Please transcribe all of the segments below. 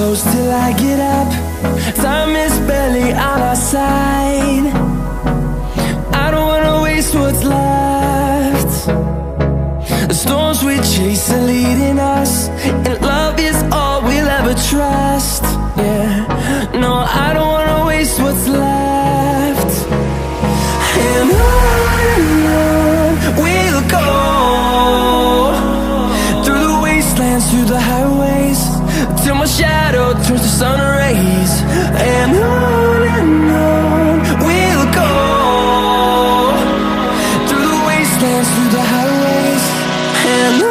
close till I get up. Time is barely on our side. I don't wanna waste what's left. The storms we chase are leading us, and love is all we'll ever trust. Yeah, no, I don't wanna waste what's left. And on we'll go, through the wastelands, through the highways, till my shadow turns to sun rays. And on we'll go, through the wastelands, through the highways, and on.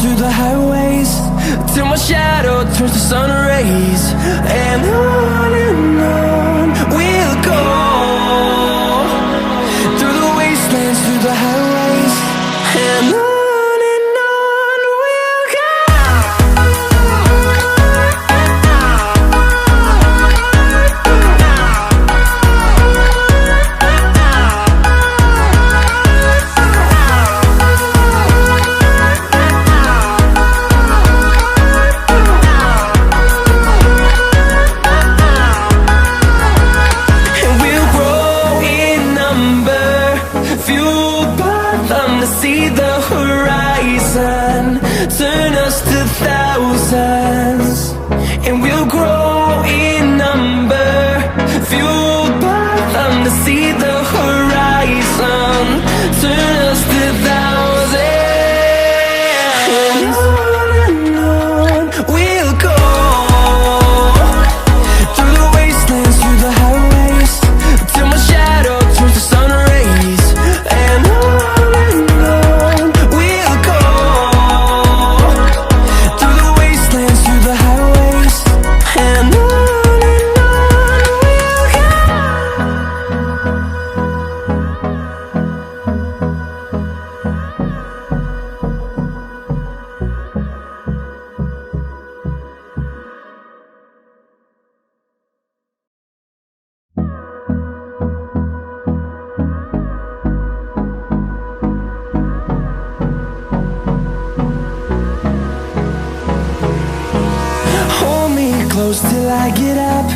Through the highways, till my shadow turns to sun rays. And on we'll go, through the wastelands, through the highways, and on. See the horizon turn us to thousands, and we'll grow in number, fueled by them. To see the horizon turn us to thousands, and on we'll go, through the wastelands, through the highways, till my shadow turns to sun rays. And on close till I get up.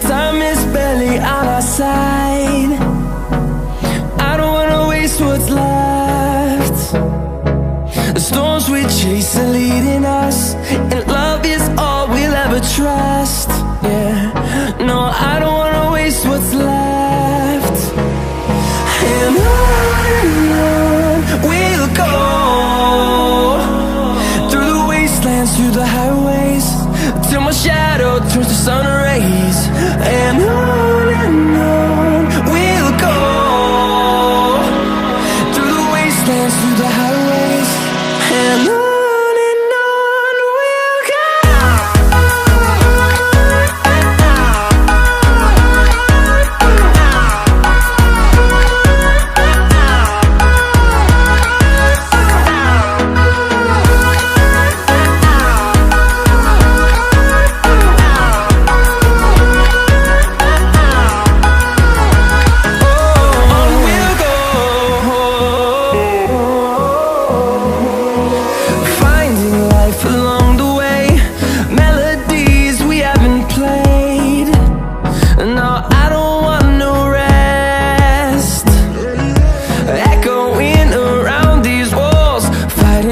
Time is barely on our side. I don't wanna waste what's left. The storms we chase are leading us, and love is all we'll ever trust. Yeah, no, I don't wanna waste what's left.